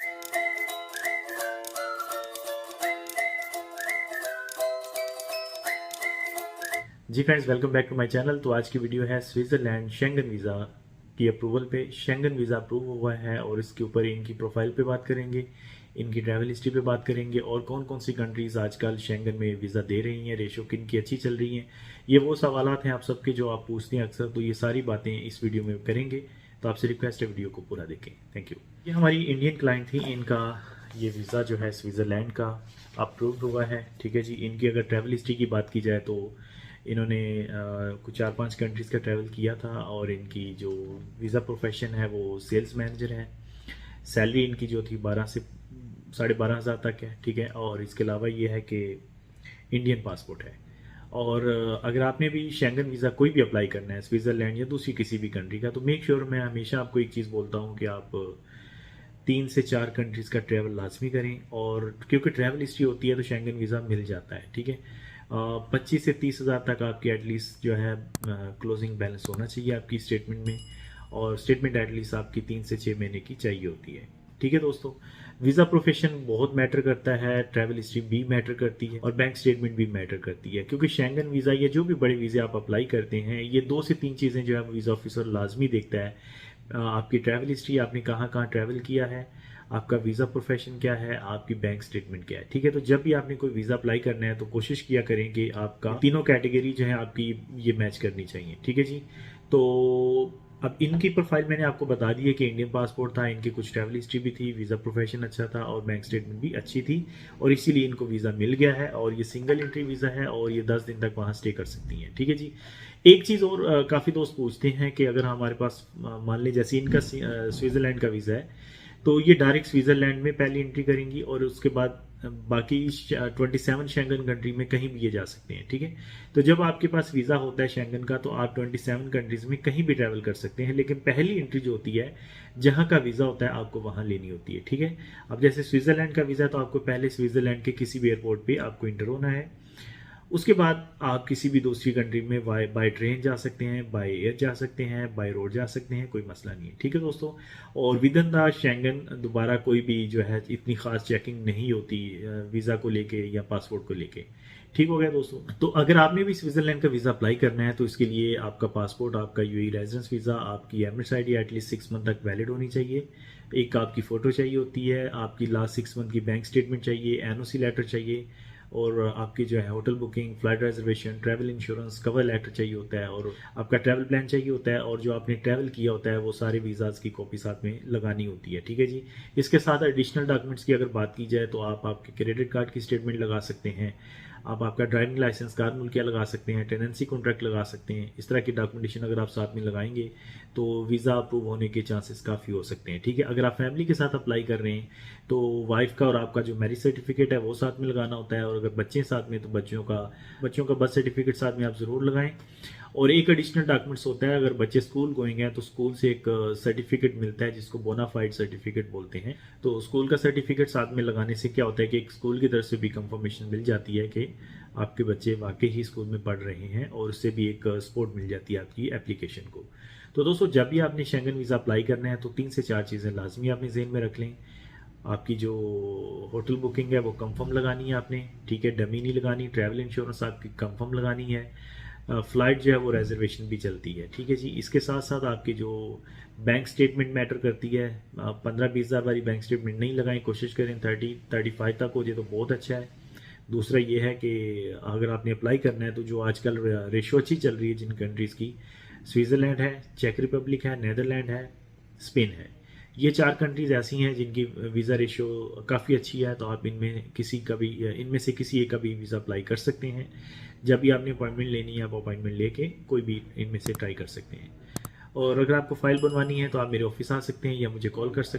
Ji friends, welcome back to my channel. तो आज की वीडियो है स्विट्ज़रलैंड शेंगन वीज़ा की अप्रूवल पे। शेंगन वीज़ा अप्रूव हुआ है और इसके ऊपर इनकी प्रोफाइल पे बात करेंगे, इनकी ट्रैवल हिस्ट्री पे बात करेंगे और कौन कौन सी कंट्रीज़ आजकल शेंगन में वीज़ा दे रही हैं, रेशो किन की अच्छी चल रही हैं। ये वो सवालात हैं आप सबके जो आप पूछते हैं अक्सर, तो ये सारी बातें इस वीडियो में करेंगे। तो आपसे रिक्वेस्ट है वीडियो को पूरा देखें। Thank you. ये हमारी इंडियन क्लाइंट थी, इनका ये वीज़ा जो है स्विट्ज़रलैंड का अप्रूव हुआ है। ठीक है जी। इनकी अगर ट्रैवल हिस्ट्री की बात की जाए तो इन्होंने कुछ 4-5 कंट्रीज़ का ट्रैवल किया था और इनकी जो वीज़ा प्रोफेशन है वो सेल्स मैनेजर है। सैलरी इनकी जो थी 12 से 12,500 तक है। ठीक है। और इसके अलावा ये है कि इंडियन पासपोर्ट है। और अगर आपने भी शेंगन वीज़ा कोई भी अप्लाई करना है स्विट्ज़रलैंड या दूसरी किसी भी कंट्री का, तो मेक श्योर मैं हमेशा आपको एक चीज़ बोलता हूँ कि आप 3 से 4 कंट्रीज़ का ट्रैवल लाजमी करें। और क्योंकि ट्रैवल हिस्ट्री होती है तो शेंगन वीज़ा मिल जाता है। ठीक है। 25 से 30 हज़ार तक आपकी एटलीस्ट जो है क्लोजिंग बैलेंस होना चाहिए आपकी स्टेटमेंट में। और स्टेटमेंट एटलीस्ट आपकी 3 से 6 महीने की चाहिए होती है। ठीक है दोस्तों। वीज़ा प्रोफेशन बहुत मैटर करता है, ट्रैवल हिस्ट्री भी मैटर करती है और बैंक स्टेटमेंट भी मैटर करती है। क्योंकि शेंगन वीज़ा या जो भी बड़े वीज़े आप अप्लाई करते हैं, ये 2 से 3 चीज़ें जो है वीज़ा ऑफिसर लाजमी देखता है। आपकी ट्रैवल हिस्ट्री, आपने कहाँ कहाँ ट्रैवल किया है, आपका वीज़ा प्रोफेशन क्या है, आपकी बैंक स्टेटमेंट क्या है। ठीक है। तो जब भी आपने कोई वीज़ा अप्लाई करना है तो कोशिश किया करें कि आपका तीनों कैटेगरी जो है आपकी ये मैच करनी चाहिए। ठीक है जी। तो अब इनकी प्रोफाइल मैंने आपको बता दी है कि इंडियन पासपोर्ट था, इनकी कुछ ट्रैवल हिस्ट्री भी थी, वीज़ा प्रोफेशन अच्छा था और बैंक स्टेटमेंट भी अच्छी थी और इसीलिए इनको वीज़ा मिल गया है। और ये सिंगल एंट्री वीज़ा है और ये 10 दिन तक वहाँ स्टे कर सकती हैं। ठीक है जी। एक चीज़ और काफ़ी दोस्त पूछते हैं कि अगर हमारे पास मान लें जैसे इनका स्विट्ज़रलैंड का वीज़ा है तो ये डायरेक्ट स्विट्ज़रलैंड में पहली एंट्री करेंगी और उसके बाद बाकी 27 शेंगन कंट्री में कहीं भी ये जा सकते हैं। ठीक है। तो जब आपके पास वीज़ा होता है शेंगन का तो आप 27 कंट्रीज़ में कहीं भी ट्रैवल कर सकते हैं, लेकिन पहली एंट्री जो होती है जहाँ का वीज़ा होता है आपको वहाँ लेनी होती है। ठीक है। अब जैसे स्विट्ज़रलैंड का वीज़ा तो आपको पहले स्विट्ज़रलैंड के किसी भी एयरपोर्ट पर आपको इंटर होना है। उसके बाद आप किसी भी दूसरी कंट्री में बाय ट्रेन जा सकते हैं, बाय एयर जा सकते हैं, बाय रोड जा सकते हैं, कोई मसला नहीं है। ठीक है दोस्तों। और विद इन द शेंगन दोबारा कोई भी जो है इतनी खास चेकिंग नहीं होती वीज़ा को लेके या पासपोर्ट को लेके। ठीक हो गया दोस्तों। तो अगर आपने भी स्विट्ज़रलैंड का वीज़ा अप्लाई करना है तो इसके लिए आपका पासपोर्ट, आपका यूएई रेजिडेंस वीज़ा, आपकी एमिरेट्स आईडी एटलीस्ट 6 मंथ तक वैलिड होनी चाहिए। एक आपकी फ़ोटो चाहिए होती है, आपकी लास्ट 6 मंथ की बैंक स्टेटमेंट चाहिए, एनओसी लेटर चाहिए और आपकी जो है hotel booking, flight reservation, travel insurance, cover letter चाहिए होता है और आपका ट्रैवल प्लान चाहिए होता है और जो आपने ट्रैवल किया होता है वो सारे वीज़ाज़ की कॉपी साथ में लगानी होती है। ठीक है जी। इसके साथ एडिशनल डॉक्यूमेंट्स की अगर बात की जाए तो आप आपके क्रेडिट कार्ड की स्टेटमेंट लगा सकते हैं, आप आपका ड्राइविंग लाइसेंस, कार मुल्किया लगा सकते हैं, टेनेंसी कॉन्ट्रैक्ट लगा सकते हैं। इस तरह की डॉक्यूमेंटेशन अगर आप साथ में लगाएंगे तो वीज़ा अप्रूव होने के चांसेस काफ़ी हो सकते हैं। ठीक है। अगर आप फैमिली के साथ अप्लाई कर रहे हैं तो वाइफ का और आपका जो मैरिज सर्टिफिकेट है वो साथ में लगाना होता है और अगर बच्चे साथ में तो बच्चों का बर्थ सर्टिफिकेट साथ में आप ज़रूर लगाएं। और एक एडिशनल डॉक्यूमेंट्स होता है, अगर बच्चे स्कूल गोइंग हैं तो स्कूल से एक सर्टिफिकेट मिलता है जिसको बोनाफाइड सर्टिफिकेट बोलते हैं। तो स्कूल का सर्टिफिकेट साथ में लगाने से क्या होता है कि एक स्कूल की तरफ से भी कंफर्मेशन मिल जाती है कि आपके बच्चे वाकई ही स्कूल में पढ़ रहे हैं और उससे भी एक सपोर्ट मिल जाती है आपकी एप्लीकेशन को। तो दोस्तों, जब भी आपने शेंगन वीज़ा अप्लाई करना है तो 3 से 4 चीज़ें लाजमी अपने जेहन में रख लें। आपकी जो होटल बुकिंग है वो कंफर्म लगानी है आपने। ठीक है। डमी नहीं लगानी। ट्रैवल इंश्योरेंस आपकी कंफर्म लगानी है। फ़्लाइट जो है वो रिजर्वेशन भी चलती है। ठीक है जी। इसके साथ साथ आपकी जो बैंक स्टेटमेंट मैटर करती है, 15-20 हज़ार वाली बैंक स्टेटमेंट नहीं लगाएं, कोशिश करें 30-35 तक हो जाए तो बहुत अच्छा है। दूसरा ये है कि अगर आपने अप्लाई करना है तो जो आजकल रेशो अच्छी चल रही है जिन कंट्रीज़ की, स्विट्ज़रलैंड है, चेक रिपब्लिक है, नीदरलैंड है, स्पेन है। ये 4 कंट्रीज़ ऐसी हैं जिनकी वीज़ा रेशो काफ़ी अच्छी है। तो आप इनमें से किसी एक का भी वीज़ा अप्लाई कर सकते हैं। जब भी आपने अपॉइंटमेंट लेनी है आप अपॉइंटमेंट लेके कोई भी इनमें से ट्राई कर सकते हैं। और अगर आपको फ़ाइल बनवानी है तो आप मेरे ऑफिस आ सकते हैं या मुझे कॉल कर सकते हैं।